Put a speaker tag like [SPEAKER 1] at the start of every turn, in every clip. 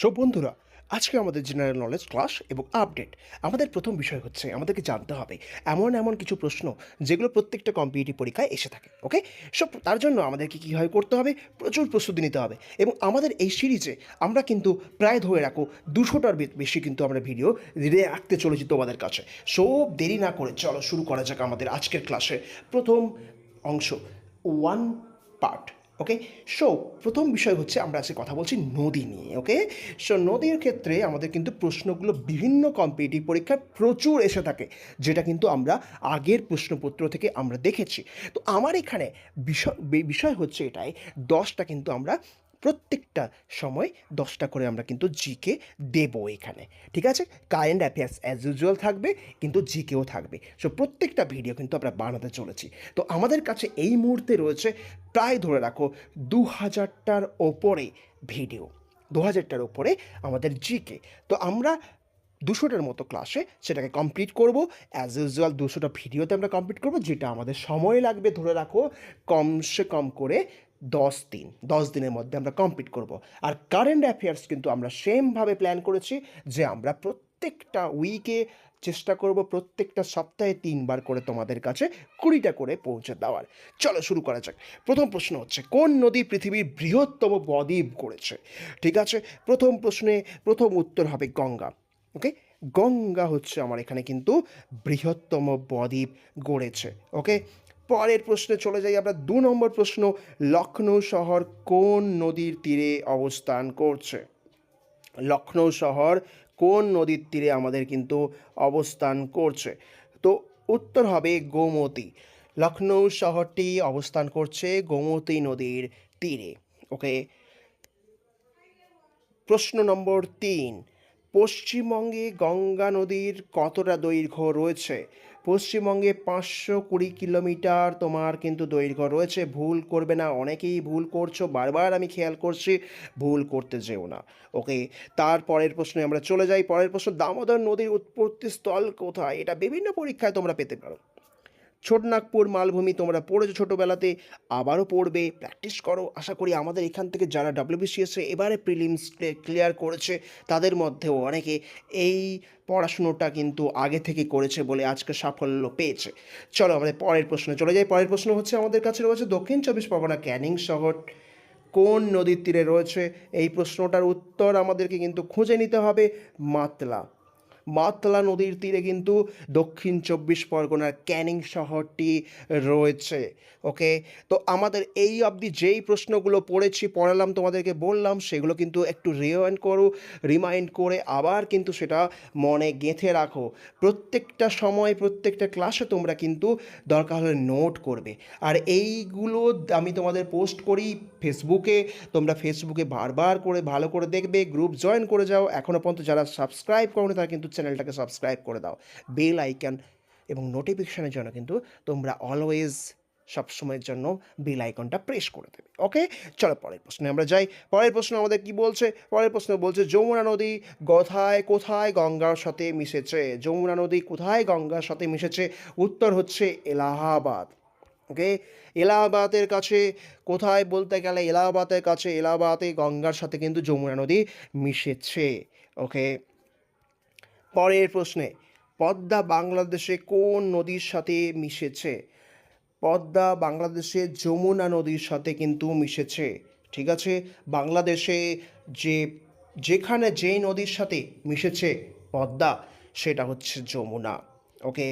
[SPEAKER 1] সব বন্ধুরা, আজকে আমাদের জেনারেল নলেজ ক্লাস এবং আপডেট। আমাদের প্রথম বিষয় হচ্ছে আমাদেরকে জানতে হবে এমন এমন কিছু প্রশ্ন যেগুলো প্রত্যেকটা কম্পিটিটিভ পরীক্ষায় এসে থাকে। ওকে, সব তার জন্য আমাদেরকে কীভাবে করতে হবে, প্রচুর প্রস্তুতি নিতে হবে। এবং আমাদের এই সিরিজে আমরা কিন্তু প্রায় ধরে রাখো 200টার বেশি কিন্তু আমরা ভিডিও রাখতে চলেছি তোমাদের কাছে। সব দেরি না করে চলো শুরু করা যাক আমাদের আজকের ক্লাসে প্রথম অংশ, ওয়ান পার্ট। ওকে, সো প্রথম বিষয় হচ্ছে আমরা আজকে কথা বলছি নদী নিয়ে। ওকে, সো নদীর ক্ষেত্রে আমাদের কিন্তু প্রশ্নগুলো বিভিন্ন কম্পিটিটিভ পরীক্ষায় প্রচুর এসে থাকে, যেটা কিন্তু আমরা আগের প্রশ্নপত্র থেকে আমরা দেখেছি। তো আমার এখানে বিষয় হচ্ছে এটাই, 10টা কিন্তু আমরা প্রত্যেকটা সময় 10টা করে আমরা কিন্তু জিকে দেবো এখানে। ঠিক আছে, কারেন্ট অ্যাফেয়ার্স অ্যাজ ইউজুয়াল থাকবে, কিন্তু জিকেও থাকবে। সো প্রত্যেকটা ভিডিও কিন্তু আমরা বানাতে চলেছি। তো আমাদের কাছে এই মুহূর্তে রয়েছে প্রায় ধরে রাখো 2000টার ওপরে ভিডিও, 2000টার ওপরে আমাদের জিকে। তো আমরা 200টার মতো ক্লাসে সেটাকে কমপ্লিট করব। অ্যাজ ইউজুয়াল 200টা ভিডিওতে আমরা কমপ্লিট করব, যেটা আমাদের সময় লাগবে ধরে রাখো কমসে কম করে 10 দিন। 10 দিনের মধ্যে আমরা কমপ্লিট করব। আর কারেন্ট অ্যাফেয়ার্স কিন্তু আমরা সেমভাবে প্ল্যান করেছি যে আমরা প্রত্যেকটা উইকে চেষ্টা করব প্রত্যেকটা সপ্তাহে 3বার করে তোমাদের কাছে 20টা করে পৌঁছে দেওয়ার। চলো শুরু করা যাক। প্রথম প্রশ্ন হচ্ছে, কোন নদী পৃথিবীর বৃহত্তম বদ্বীপ গড়েছে? ঠিক আছে, প্রথম প্রশ্নে প্রথম উত্তর হবে গঙ্গা। ওকে, গঙ্গা হচ্ছে আমার এখানে কিন্তু বৃহত্তম বদ্বীপ গড়েছে। ওকে, পরের প্রশ্নে চলে যাই আমরা। 2 নম্বর প্রশ্ন, লখনৌ শহর কোন নদীর তীরে অবস্থান করছে? লখনৌ শহর কোন নদীর তীরে আমাদের কিন্তু অবস্থান করছে? তো উত্তর হবে গোমতী। লখনৌ শহরটি অবস্থান করছে গোমতী নদীর তীরে। ওকে, প্রশ্ন নম্বর 3, পশ্চিমবঙ্গে গঙ্গা নদীর কতটা দৈর্ঘ্য রয়েছে? পশ্চিমবঙ্গে 520 কিলোমিটার তোমার কিন্তু দৈর্ঘ্য রয়েছে। ভুল করবে না, অনেকেই ভুল করছো, বারবার আমি খেয়াল করছি, ভুল করতে যেও না। ওকে, তারপরের প্রশ্নে আমরা চলে যাই। পরের প্রশ্ন, দামোদর নদীর উৎপত্তিস্থল কোথায়? এটা বিভিন্ন পরীক্ষায় তোমরা পেতে পারো। ছোটনাগপুর মালভূমি তোমরা পড়েছো ছোটোবেলাতে, আবারও পড়বে, প্র্যাকটিস করো। আশা করি আমাদের এখান থেকে যারা ডাব্লিউবিসিএসে এবারে প্রিলিমস ক্লিয়ার করেছে তাদের মধ্যেও অনেকে এই পড়াশুনোটা কিন্তু আগে থেকে করেছে বলে আজকে সাফল্য পেয়েছে। চলো আমাদের পরের প্রশ্নে চলে যাই। পরের প্রশ্ন হচ্ছে আমাদের কাছে রয়েছে দক্ষিণ চব্বিশ পরগনা ক্যানিং শহর কোন নদীর তীরে রয়েছে? এই প্রশ্নটার উত্তর আমাদেরকে কিন্তু খুঁজে নিতে হবে। মাতলা। মাতলা নদীর তীরে কিন্তু দক্ষিণ চব্বিশ পরগনার ক্যানিং শহরটি রয়েছে। ওকে, তো আমাদের এই অবধি যেই প্রশ্নগুলো পড়ালাম তোমাদেরকে বললাম, সেগুলো কিন্তু একটু রিমাইন্ড করে আবার কিন্তু সেটা মনে গেঁথে রাখো। প্রত্যেকটা সময় প্রত্যেকটা ক্লাসে তোমরা কিন্তু দরকার হলে নোট করবে। আর এইগুলো আমি তোমাদের পোস্ট করি ফেসবুকে, তোমরা ফেসবুকে বারবার করে ভালো করে দেখবে, গ্রুপ জয়েন করে যাও। এখনও পর্যন্ত যারা সাবস্ক্রাইব করোনি তারা কিন্তু চ্যানেলটাকে সাবস্ক্রাইব করে দাও। বেল আইকন এবং নোটিফিকেশানের জন্য কিন্তু তোমরা অলওয়েজ সবসময়ের জন্য বেল আইকনটা প্রেস করে দেবে। ওকে, চলো পরের প্রশ্নে আমরা যাই। পরের প্রশ্ন আমাদের কি বলছে? পরের প্রশ্ন বলছে যমুনা নদী কোথায় কোথায় গঙ্গার সাথে মিশেছে? যমুনা নদী কোথায় গঙ্গার সাথে মিশেছে? উত্তর হচ্ছে এলাহাবাদ। ওকে, এলাহাবাদের কাছে, কোথায় বলতে গেলে এলাহাবাদের কাছে, এলাহাবাদে গঙ্গার সাথে কিন্তু যমুনা নদী মিশেছে। ওকে, পরের প্রশ্নে, পদ্মা বাংলাদেশে কোন নদীর সাথে মিশেছে? পদ্মা বাংলাদেশে যমুনা নদীর সাথে কিন্তু মিশেছে। ঠিক আছে, বাংলাদেশে যে যেখানে যেই নদীর সাথে মিশেছে পদ্মা, সেটা হচ্ছে যমুনা। ওকে,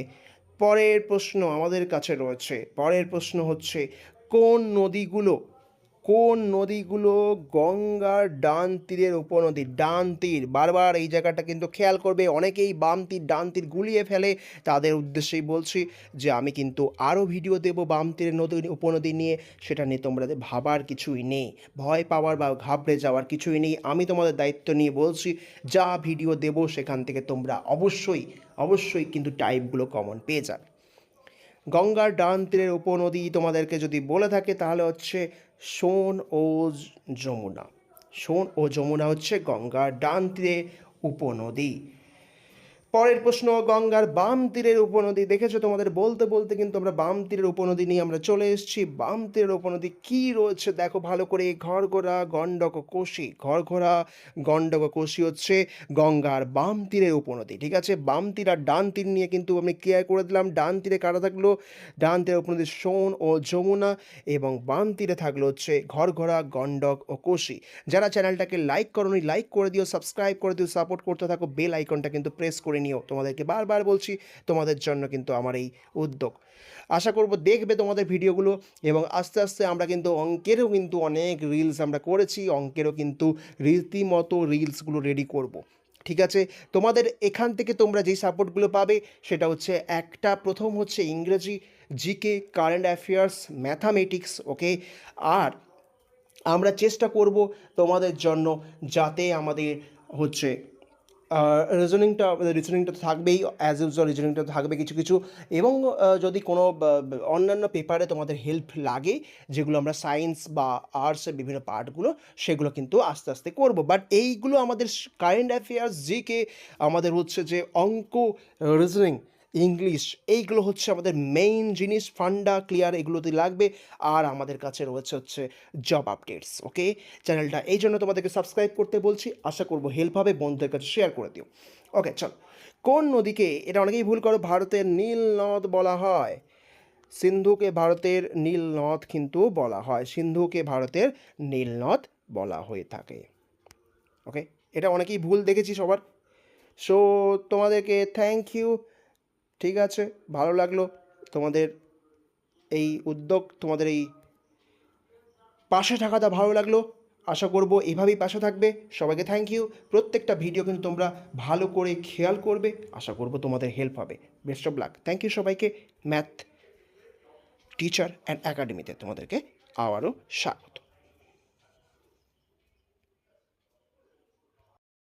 [SPEAKER 1] পরের প্রশ্ন আমাদের কাছে রয়েছে। পরের প্রশ্ন হচ্ছে, কোন নদীগুলো কোন নদীগুলো গঙ্গার ডান তীরের উপনদী? ডান তীর, বারবার এই জায়গাটা কিন্তু খেয়াল করবে। অনেকেই বাম তীর ডান তীর গুলিয়ে ফেলে, তাদের উদ্দেশ্যেই বলছি যে আমি কিন্তু আরও ভিডিও দেবো বাম তীরের নদী উপনদী নিয়ে। সেটা নিয়ে তোমাদের ভাবার কিছুই নেই, ভয় পাওয়ার বা ঘাবড়ে যাওয়ার কিছুই নেই। আমি তোমাদের দায়িত্ব নিয়ে বলছি, যা ভিডিও দেবো সেখান থেকে তোমরা অবশ্যই অবশ্যই কিন্তু টাইপগুলো কমন পেয়ে যাবে। গঙ্গার ডান তীরের উপনদী তোমাদেরকে যদি বলে থাকে তাহলে হচ্ছে সোন ও যমুনা। সোন ও যমুনা হচ্ছে গঙ্গার ডান তীরে উপনদী। পরের প্রশ্ন, গঙ্গার বাম তীরের উপনদী। দেখেছো, তোমাদের বলতে বলতে কিন্তু আমরা বাম তীরের উপনদী নিয়ে আমরা চলে এসেছি। বাম তীরের উপনদী কী রয়েছে দেখো ভালো করে। ঘরঘোড়া, গণ্ডক ও কোশি। ঘরঘোড়া, গণ্ডক ও কোশি হচ্ছে গঙ্গার বাম তীরের উপনদী। ঠিক আছে, বাম তীর আর ডান তীর নিয়ে কিন্তু আমি ক্লিয়ার করে দিলাম। ডান তীরে কারা থাকলো? ডান তীরের উপনদী সোন ও যমুনা, এবং বাম তীরে থাকলো হচ্ছে ঘরঘোড়া, গণ্ডক ও কোশি। যারা চ্যানেলটাকে লাইক করোনি লাইক করে দিও, সাবস্ক্রাইব করে দিও, সাপোর্ট করতে থাকো, বেল আইকনটা কিন্তু প্রেস করে নিও। তোমাদেরকে বারবার বলছি, তোমাদের জন্য কিন্তু আমার এই উদ্যোগ। আশা করব দেখবে তোমাদের ভিডিওগুলো, এবং আস্তে আস্তে আমরা কিন্তু অঙ্কেরও কিন্তু অনেক রিলস আমরা করেছি, অঙ্কেরও কিন্তু রীতিমতো রিলসগুলো রেডি করব। ঠিক আছে, তোমাদের এখান থেকে তোমরা যেই সাপোর্টগুলো পাবে সেটা হচ্ছে একটা, প্রথম হচ্ছে ইংরেজি, জিকে, কারেন্ট অ্যাফেয়ার্স, ম্যাথামেটিক্স, ওকে। আর আমরা চেষ্টা করব তোমাদের জন্য যাতে আমাদের হচ্ছে রিজনিংটা তো থাকবেই, অ্যাজ ইউজুয়াল রিজনিংটা থাকবে কিছু কিছু, এবং যদি কোনো অন্যান্য পেপারে তোমাদের হেল্প লাগে, যেগুলো আমরা সায়েন্স বা আর্টসের বিভিন্ন পার্টগুলো, সেগুলো কিন্তু আস্তে আস্তে করব। বাট এইগুলো আমাদের কারেন্ট অ্যাফেয়ার্স, জিকে, আমাদের হচ্ছে যে অঙ্ক, রিজনিং, ইংলিশ, এইগুলো হচ্ছে আমাদের মেইন জিনিস। ফান্ডা ক্লিয়ার এগুলোতে লাগবে। আর আমাদের কাছে রয়েছে হচ্ছে জব আপডেটস, ওকে। চ্যানেলটা এই জন্য তোমাদেরকে সাবস্ক্রাইব করতে বলছি, আশা করবো হেল্প হবে, বন্ধুদের কাছে শেয়ার করে দিও। ওকে চল, কোন নদীকে, এটা অনেকেই ভুল করো, ভারতের নীল নদ বলা হয়? সিন্ধুকে ভারতের নীল নদ কিন্তু বলা হয়, সিন্ধুকে ভারতের নীল নদ বলা হয়ে থাকে। ওকে, এটা অনেকেই ভুল দেখেছি সবার। সো তোমাদেরকে থ্যাংক ইউ। ঠিক আছে, ভালো লাগলো তোমাদের এই উদ্যোগ, তোমাদের এই পাশে থাকাটা ভালো লাগলো। আশা করব এভাবেই পাশে থাকবে। সবাইকে থ্যাংক ইউ। প্রত্যেকটা ভিডিও কিন্তু তোমরা ভালো করে খেয়াল করবে, আশা করব তোমাদের হেল্প হবে। Best of luck. Thank you সবাইকে। ম্যাথ টিচার অ্যান্ড একাডেমিতে তোমাদেরকে আবারও স্বাগত।